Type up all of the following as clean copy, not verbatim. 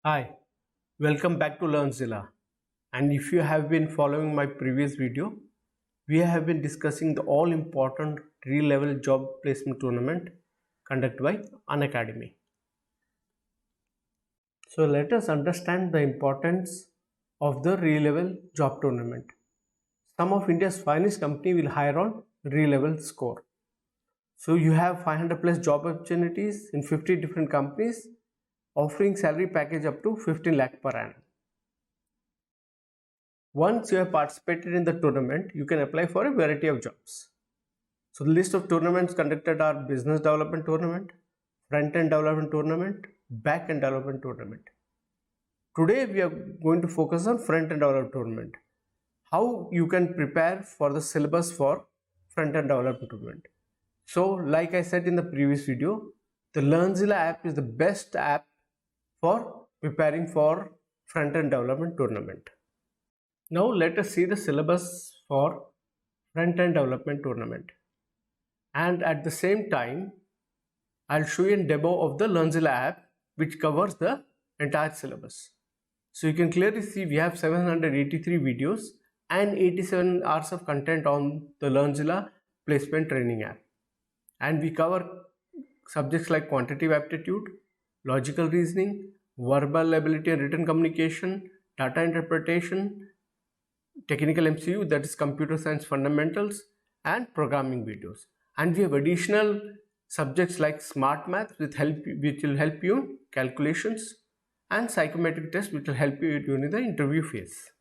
Hi, welcome back to LearnZilla. And if you have been following my previous video, we have been discussing the all important re-level job placement tournament conducted by Unacademy. So let us understand the importance of the re-level job tournament. Some of India's finest company will hire on re-level score. So you have 500 plus job opportunities in 50 different companies offering salary package up to 15 lakh per annum. Once you have participated in the tournament, you can apply for a variety of jobs. So the list of tournaments conducted are business development tournament, front-end development tournament, back-end development tournament. Today we are going to focus on front-end development tournament. How you can prepare for the syllabus for front-end development tournament. So like I said in the previous video, the LearnZilla app is the best app for preparing for front-end development tournament. Now let us see the syllabus for front-end development tournament. And at the same time, I'll show you a demo of the LearnZilla app which covers the entire syllabus. So you can clearly see we have 783 videos and 87 hours of content on the LearnZilla placement training app. And we cover subjects like quantitative aptitude, logical reasoning, verbal ability and written communication, data interpretation, technical MCU, that is computer science fundamentals, and programming videos. And we have additional subjects like smart math which will help you in calculations, and psychometric test which will help you during the interview phase.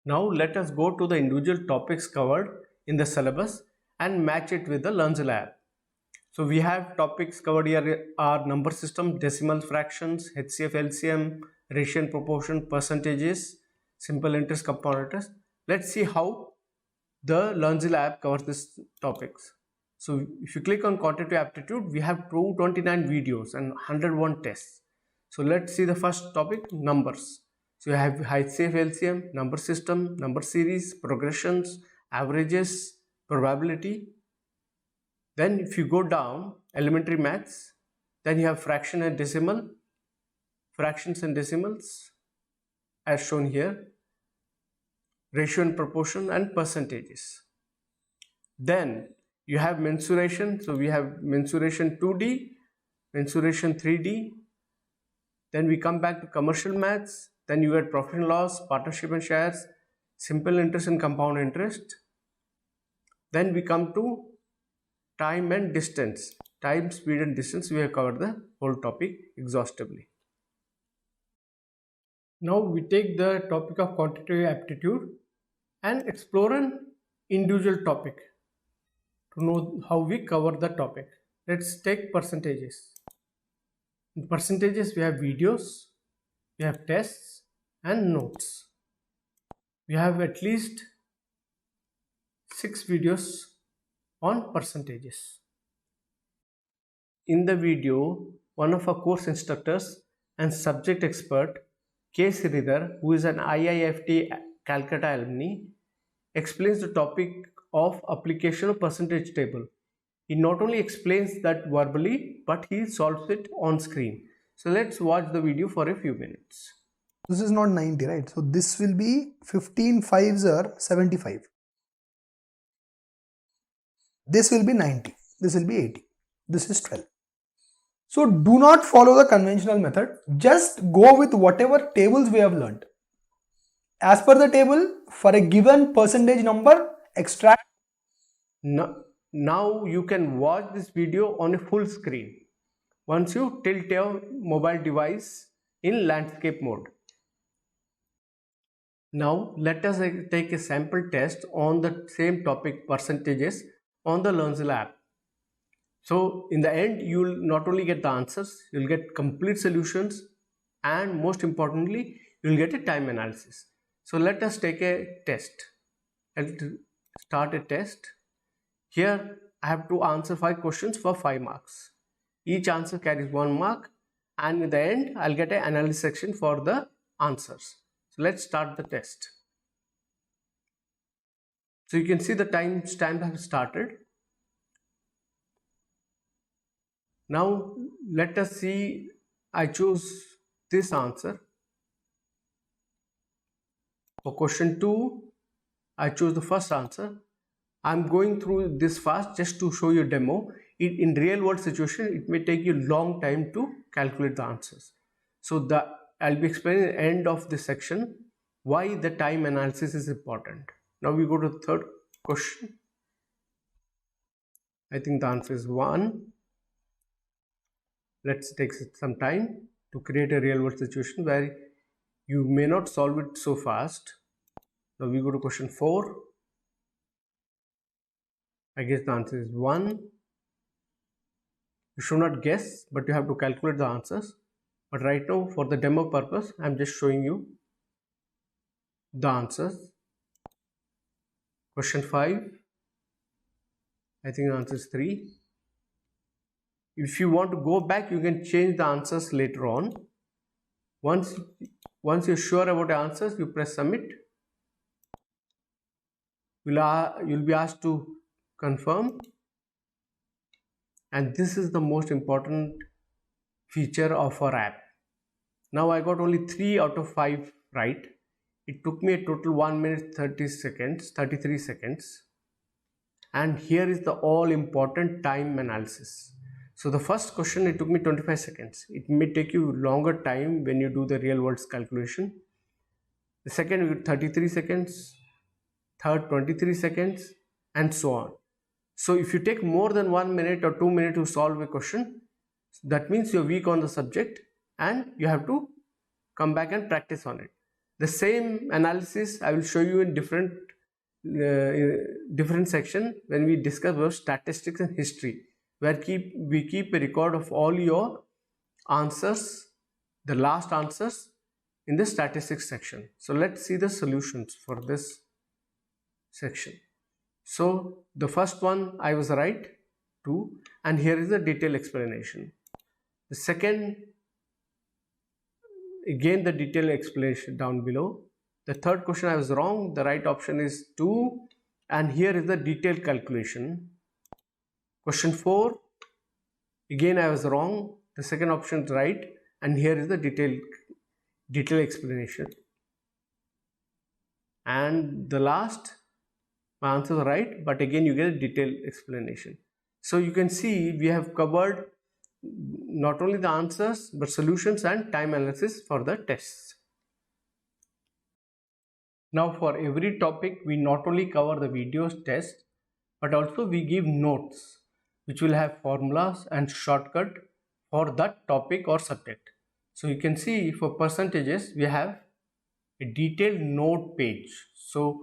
Now let us go to the individual topics covered in the syllabus and match it with the LearnZilla app. So we have topics covered here are number system, decimal fractions, HCF, LCM, ratio and proportion, percentages, simple interest, compound interest. Let's see how the LearnZilla app covers these topics. So if you click on quantitative aptitude, we have 229 videos and 101 tests. So let's see the first topic, numbers. So you have HCF, LCM, number system, number series, progressions, averages, probability. Then if you go down, elementary maths, then you have fraction and decimal, fractions and decimals as shown here, ratio and proportion, and percentages. Then you have mensuration. So we have mensuration 2D, mensuration 3D. Then we come back to commercial maths. Then you get profit and loss, partnership and shares, simple interest and compound interest. Then we come to time and distance. Time, speed and distance, we have covered the whole topic exhaustively. Now we take the topic of quantitative aptitude and explore an individual topic to know how we cover the topic. Let's take percentages. In percentages, we have videos, we have tests and notes. We have at least 6 videos on percentages. In the video, one of our course instructors and subject expert, K. Sridhar, who is an IIFT Calcutta alumni, explains the topic of application of percentage table. He not only explains that verbally, but he solves it on screen. So let's watch the video for a few minutes. This is not 90, right? So this will be 15 5s are 75. This will be 90. This will be 80. This is 12. So do not follow the conventional method. Just go with whatever tables we have learned. As per the table, for a given percentage number, extract. Now you can watch this video on a full screen once you tilt your mobile device in landscape mode. Now let us take a sample test on the same topic, percentages, on the LearnZilla app. So in the end, you will not only get the answers, you will get complete solutions, and most importantly, you will get a time analysis. So let us take a test. Let's start a test. Here I have to answer 5 questions for 5 marks. Each answer carries 1 mark, and in the end, I'll get an analysis section for the answers. So let's start the test. So you can see the time stamp has started. Now let us see, I choose this answer. For question 2, I chose the first answer. I'm going through this fast just to show you a demo. In real world situation, it may take you long time to calculate the answers. So I'll be explaining at the end of this section why the time analysis is important. Now we go to the third question. I think the answer is 1. Let's take some time to create a real world situation where you may not solve it so fast. Now we go to question 4. I guess the answer is 1. You should not guess, but you have to calculate the answers. But right now, for the demo purpose, I'm just showing you the answers. Question 5. I think the answer is 3. If you want to go back, you can change the answers later on. Once you're sure about the answers, you press submit. You'll be asked to confirm. And this is the most important feature of our app. Now I got only 3 out of 5 right. It took me a total 1 minute 33 seconds. And here is the all important time analysis. So the first question, it took me 25 seconds. It may take you longer time when you do the real world calculation. The second, 33 seconds. Third, 23 seconds, and so on. So if you take more than 1 minute or 2 minutes to solve a question, that means you're weak on the subject and you have to come back and practice on it. The same analysis I will show you in different section when we discuss about statistics and history, where we keep a record of all your answers, the last answers in the statistics section. So let's see the solutions for this section. So the first one I was right, 2, and here is the detailed explanation. The second, again the detailed explanation down below. The third question I was wrong, the right option is 2, and here is the detailed calculation. Question 4, again I was wrong, the second option is right, and here is the detailed explanation. And the last, my answer is right, but again you get a detailed explanation. So you can see we have covered not only the answers but solutions and time analysis for the tests. Now for every topic we not only cover the videos test, but also we give notes which will have formulas and shortcut for that topic or subject. So you can see for percentages we have a detailed note page. So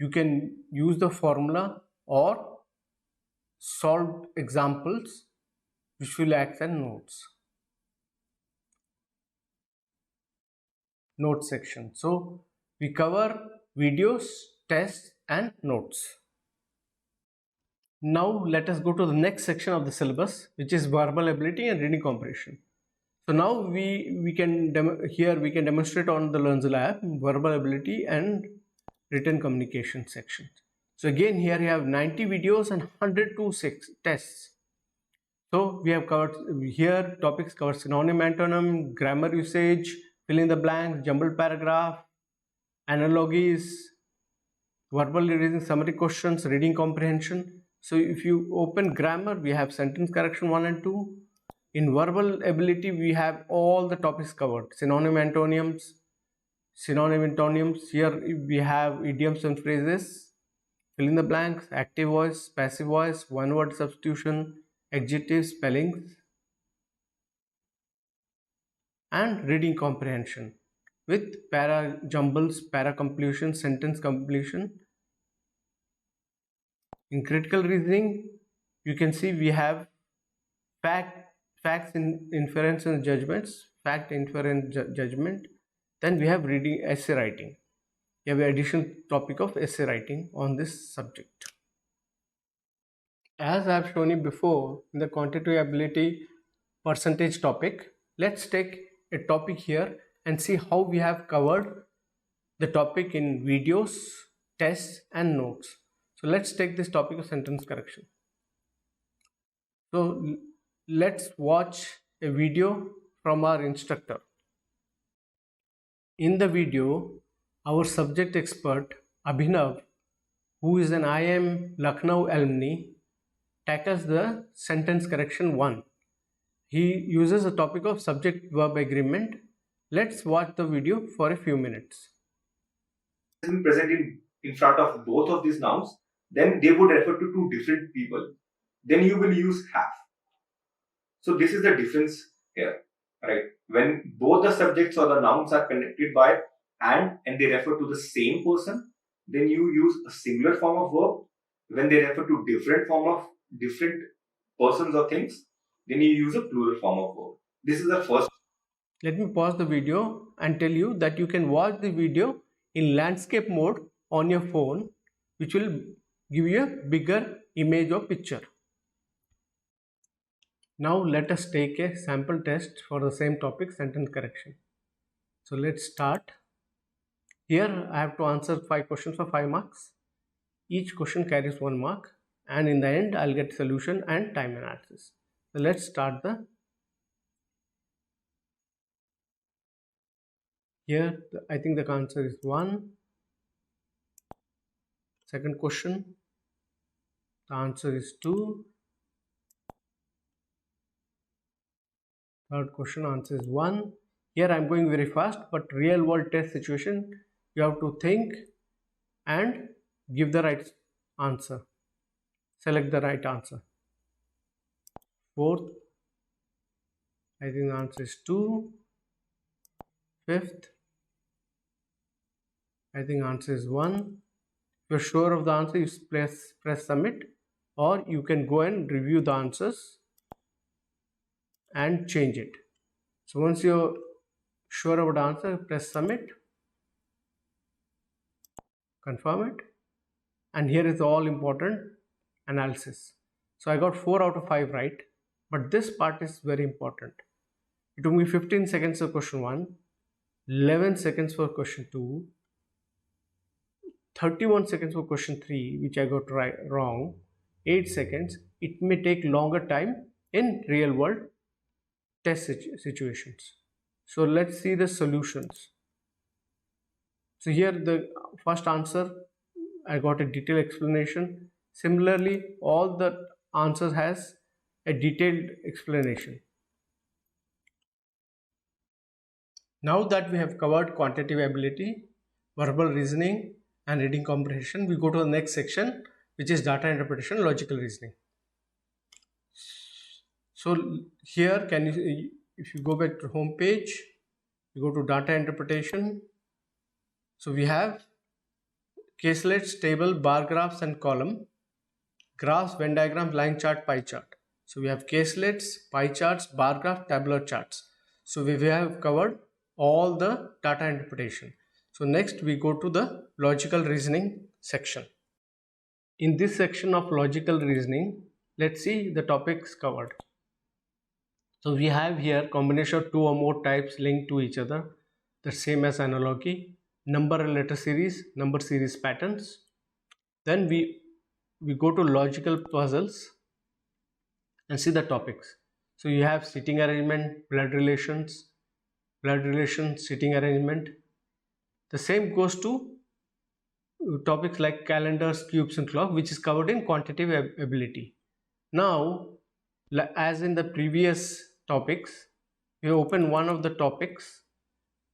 you can use the formula or solve examples which will act as notes. Note section. So we cover videos, tests and notes. Now let us go to the next section of the syllabus, which is verbal ability and reading comprehension. So now we can demonstrate on the LearnZilla app verbal ability and written communication section. So again here you have 90 videos and 102 tests. So we have covered here topics cover synonym, antonym, grammar usage, fill in the blanks, jumbled paragraph, analogies, verbal reading summary questions, reading comprehension. So if you open grammar, we have sentence correction 1 and 2. In verbal ability, we have all the topics covered: synonym, antonyms, Here we have idioms and phrases, fill in the blanks, active voice, passive voice, one word substitution, adjectives, spellings, and reading comprehension with para jumbles, para completion, sentence completion. In critical reasoning, you can see we have facts, inference and judgments, fact, inference, judgment. Then we have reading, essay writing. We have an additional topic of essay writing on this subject. As I have shown you before in the quantitative ability percentage topic, let's take a topic here and see how we have covered the topic in videos, tests and notes. So let's take this topic of sentence correction. So let's watch a video from our instructor. In the video, our subject expert Abhinav, who is an IIM Lucknow alumni, tackles the sentence correction 1. He uses a topic of subject-verb agreement. Let's watch the video for a few minutes. Present in front of both of these nouns, then they would refer to two different people. Then you will use have. So this is the difference here, right? When both the subjects or the nouns are connected by and they refer to the same person, then you use a singular form of verb. When they refer to different persons or things, then you use a plural form of verb. This is the first. Let me pause the video and tell you that you can watch the video in landscape mode on your phone, which will give you a bigger image or picture. Now let us take a sample test for the same topic, sentence correction. So let's start. Here I have to answer 5 questions for 5 marks. Each question carries 1 mark, and in the end I'll get solution and time analysis. So let's start the. Here I think the answer is 1. Second question, the answer is 2. Third question, answer is 1. Here I am going very fast, but real world test situation, you have to think and give the right answer. Select the right answer. Fourth, I think the answer is 2. Fifth, I think answer is 1. If you're sure of the answer, you press submit, or you can go and review the answers and change it. So once you're sure about the answer, press submit, confirm it, and here is the all important analysis. So I got 4 out of 5 right, but this part is very important. It took me 15 seconds for question 1, 11 seconds for question 2, 31 seconds for question 3, which I got wrong, 8 seconds. It may take longer time in real world test situations. So let's see the solutions. So here the first answer, I got a detailed explanation. Similarly, all the answers has a detailed explanation. Now that we have covered quantitative ability, verbal reasoning and reading comprehension, we go to the next section, which is data interpretation, logical reasoning. So here, if you go back to home page, you go to data interpretation. So we have caselets, table, bar graphs and column, graphs, Venn diagrams, line chart, pie chart. So we have caselets, pie charts, bar graph, tabular charts. So we have covered all the data interpretation. So next we go to the logical reasoning section. In this section of logical reasoning, let's see the topics covered. So we have here combination of 2 or more types linked to each other, the same as analogy, number and letter series, number series patterns. Then we go to logical puzzles and see the topics. So you have seating arrangement, blood relations, seating arrangement. The same goes to topics like calendars, cubes and clock, which is covered in quantitative ability. Now, as in the previous topics, we open one of the topics.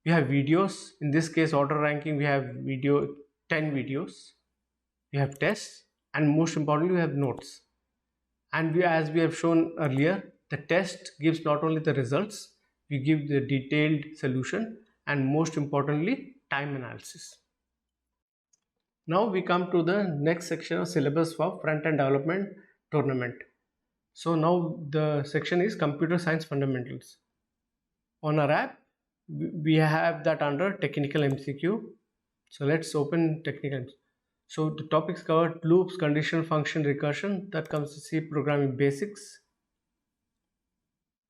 We have videos. In this case, order ranking, we have 10 videos. We have tests, and most importantly, we have notes. And as we have shown earlier, the test gives not only the results, we give the detailed solution, and most importantly, time analysis. Now we come to the next section of syllabus for front-end development tournament. So now the section is computer science fundamentals. On our app, we have that under technical MCQ. So let's open technical. So the topics covered loops, conditional function, recursion, that comes to C programming basics.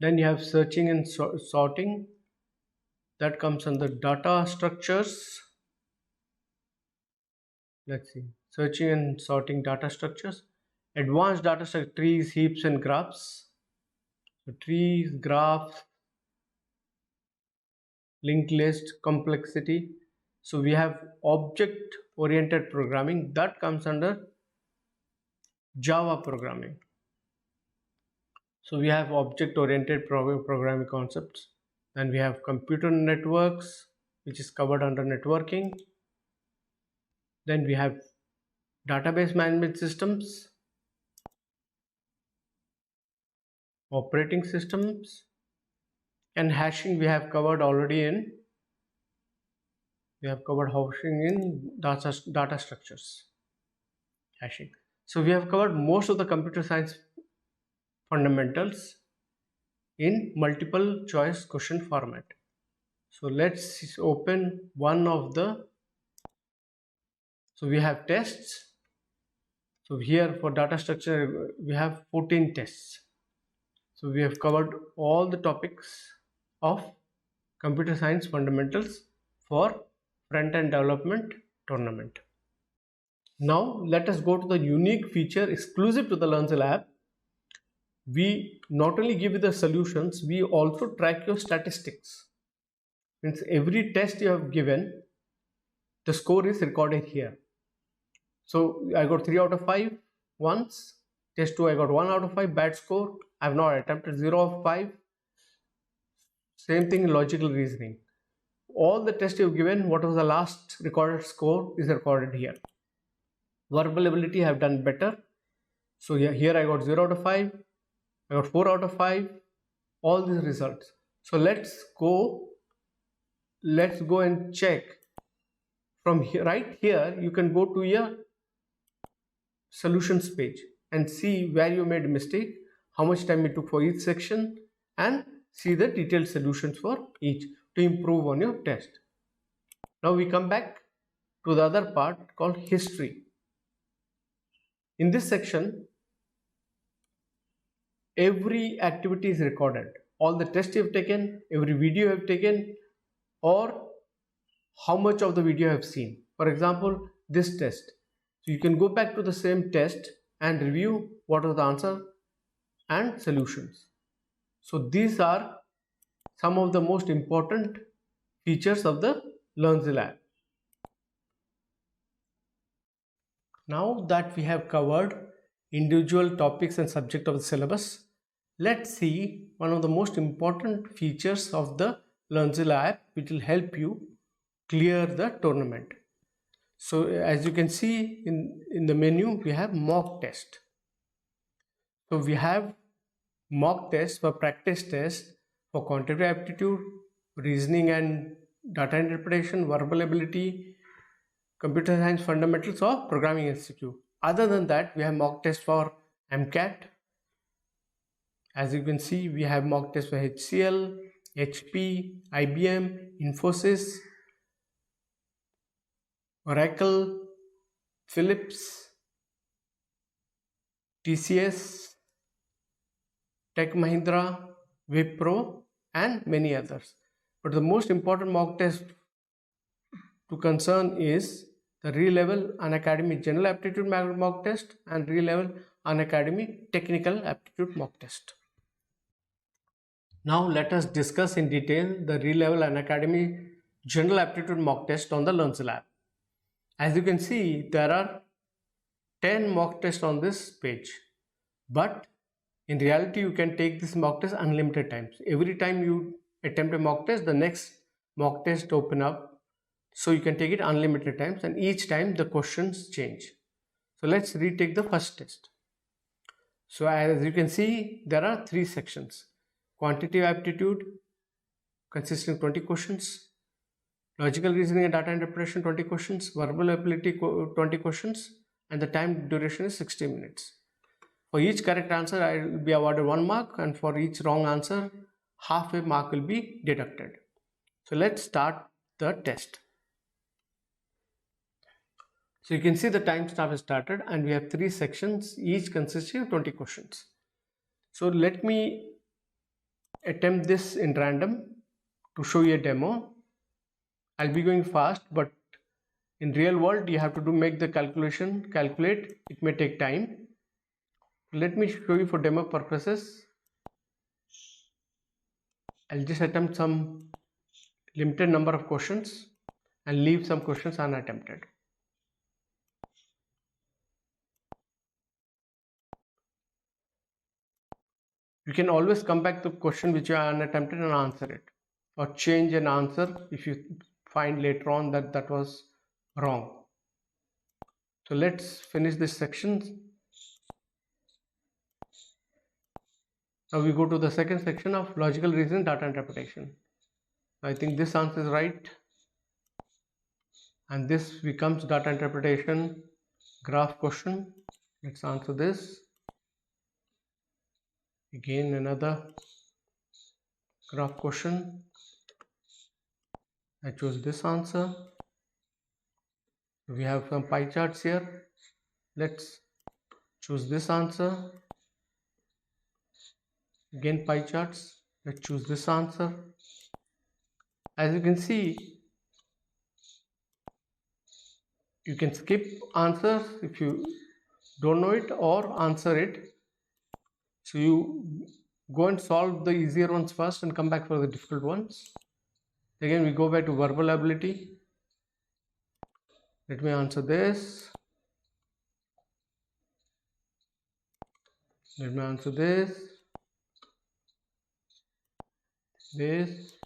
Then you have searching and sorting, that comes under data structures. Let's see, searching and sorting data structures. Advanced data structure, trees, heaps and graphs. So trees, graphs, linked list, complexity. So we have object oriented programming that comes under Java programming. So we have object oriented programming concepts. Then we have computer networks, which is covered under networking. Then we have database management systems, operating systems, and hashing we have covered already in data structures, hashing. So we have covered most of the computer science fundamentals in multiple choice question format. So let's open one of the, so we have tests. So here for data structure we have 14 tests. So we have covered all the topics of computer science fundamentals for front-end development tournament. Now let us go to the unique feature exclusive to the LearnZ app. We not only give you the solutions, we also track your statistics. Means every test you have given, the score is recorded here. So I got 3 out of 5 once. Test 2 I got 1 out of 5, bad score. I have not attempted 0 of 5. Same thing in logical reasoning. All the tests you have given, what was the last recorded score is recorded here. Verbal ability I have done better. So here I got 0 out of 5. I got 4 out of 5. All these results. So let's go and check. From here, right here, you can go to your solutions page and see where you made a mistake, how much time it took for each section, and see the detailed solutions for each to improve on your test. Now we come back to the other part called history. In this section, every activity is recorded. All the tests you have taken, every video you have taken, or how much of the video you have seen. For example, this test. So you can go back to the same test and review what was the answer and solutions. So these are some of the most important features of the LearnZ app. Now that we have covered individual topics and subject of the syllabus, let's see one of the most important features of the LearnZ app which will help you clear the tournament. So as you can see in the menu, we have mock test. So we have mock test for practice test for quantitative aptitude, reasoning and data interpretation, verbal ability, computer science fundamentals or programming institute. Other than that, we have mock test for MCAT. As you can see, we have mock test for HCL, HP, IBM, Infosys, Oracle, Philips, TCS, Tech Mahindra, Wipro, and many others. But the most important mock test to concern is the Re-Level Unacademy General Aptitude mock test and Re-Level Unacademy Technical Aptitude mock test. Now let us discuss in detail the Re-Level Unacademy General Aptitude mock test on the LearnZ app. As you can see, there are 10 mock tests on this page, but in reality you can take this mock test unlimited times. Every time you attempt a mock test, the next mock test open up, so you can take it unlimited times, and each time the questions change. So let's retake the first test. So as you can see, there are 3 sections: quantitative aptitude consisting of 20 questions, logical reasoning and data interpretation 20 questions, verbal ability 20 questions, and the time duration is 60 minutes. For each correct answer, I will be awarded 1 mark, and for each wrong answer, half a mark will be deducted. So let's start the test. So you can see the timestamp is started, and we have 3 sections, each consisting of 20 questions. So let me attempt this in random to show you a demo. I'll be going fast, but in real world you have to make the calculate. It may take time. Let me show you for demo purposes. I'll just attempt some limited number of questions and leave some questions unattempted. You can always come back to the question which you are unattempted and answer it, or change an answer if you find later on that that was wrong. So let's finish this section. Now we go to the second section of logical reasoning data interpretation. I think this answer is right, and this becomes data interpretation graph question. Let's answer this. Again another graph question. I chose this answer. We have some pie charts here. Let's choose this answer. Again pie charts. Let's choose this answer. As you can see, you can skip answers if you don't know it, or answer it. So you go and solve the easier ones first and come back for the difficult ones. Again we go back to verbal ability. Let me answer this. Let me answer this. This.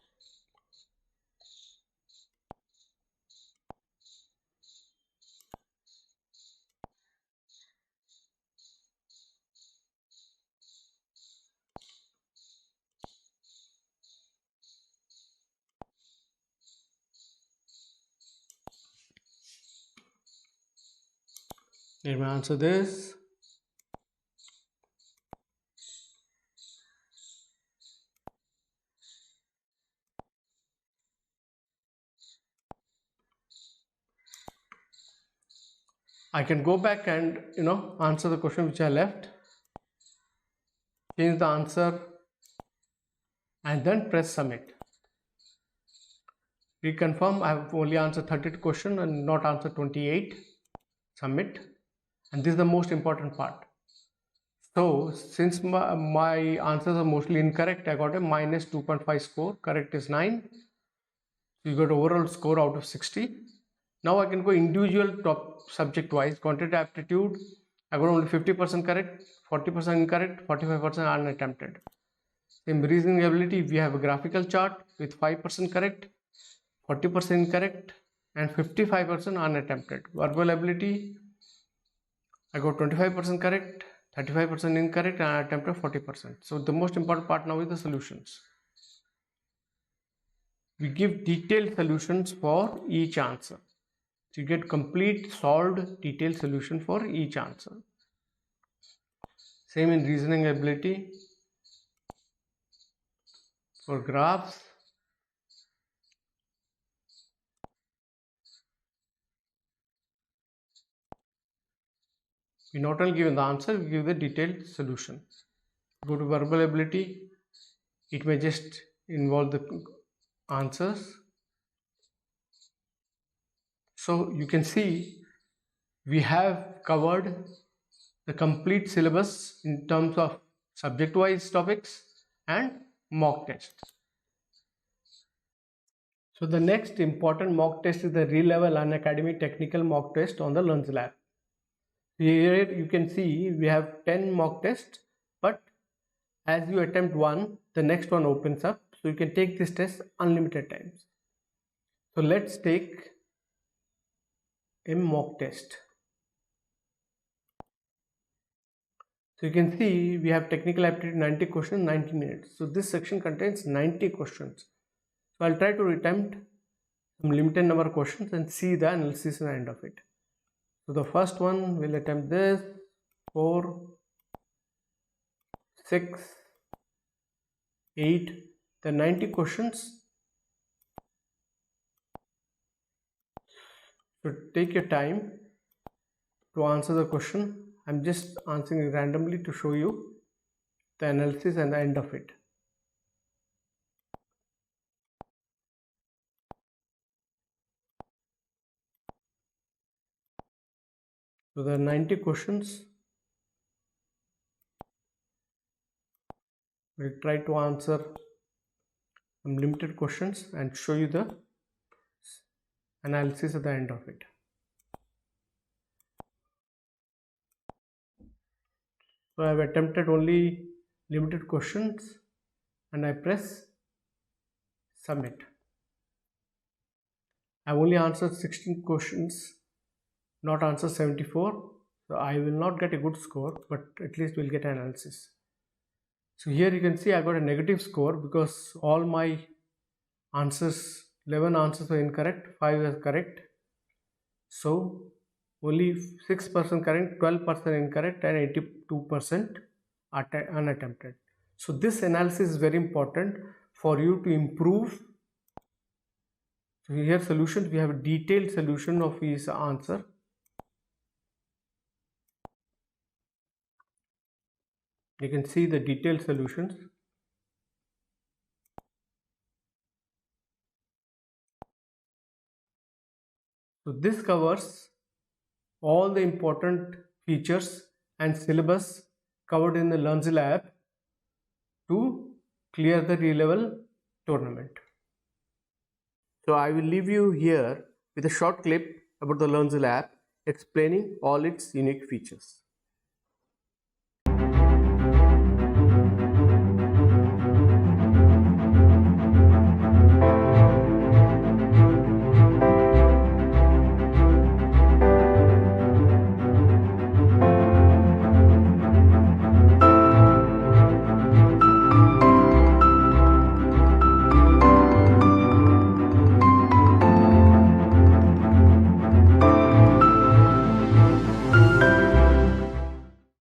Let me answer this. I can go back and answer the question which I left, change the answer, and then press submit. Reconfirm. I have only answered 32 questions and not answered 28. Submit. And this is the most important part. So since my answers are mostly incorrect, I got a minus 2.5 score. Correct is 9. So you got overall score out of 60. Now I can go individual top subject wise. Quantitative aptitude, I got only 50% correct, 40% incorrect, 45% unattempted. Same reasoning ability, we have a graphical chart with 5% correct, 40% incorrect, and 55% unattempted. Verbal ability, I got 25% correct, 35% incorrect, and unattempted 40%. So the most important part now is the solutions. We give detailed solutions for each answer. So you get complete solved detailed solution for each answer. Same in reasoning ability. For graphs, we not only give the answer, we give the detailed solution. Go to verbal ability, it may just involve the answers. So you can see we have covered the complete syllabus in terms of subject wise topics and mock tests. So the next important mock test is the re-level Unacademy technical mock test on the LearnSLab. Here you can see we have 10 mock tests, but as you attempt one, the next one opens up. So you can take this test unlimited times. So let's take a mock test. So you can see we have technical aptitude 90 questions, 90 minutes. So this section contains 90 questions. So I'll try to attempt some limited number of questions and see the analysis at the end of it. So the first one will attempt this 4, 6, 8, the 90 questions. So take your time to answer the question. I'm just answering randomly to show you the analysis and the end of it. So there are 90 questions. We'll try to answer some limited questions and show you the analysis at the end of it. So I have attempted only limited questions and I press submit. I have only answered 16 questions, not answered 74. So I will not get a good score, but at least we'll get an analysis. So here you can see I got a negative score because all my answers, 11 answers were incorrect, 5 were correct. So only 6% correct, 12% incorrect, and 82% unattempted. So this analysis is very important for you to improve. So here solutions, we have a detailed solution of each answer. You can see the detailed solutions. So this covers all the important features and syllabus covered in the LearnZilla app to clear the D-level tournament. So I will leave you here with a short clip about the LearnZilla app explaining all its unique features.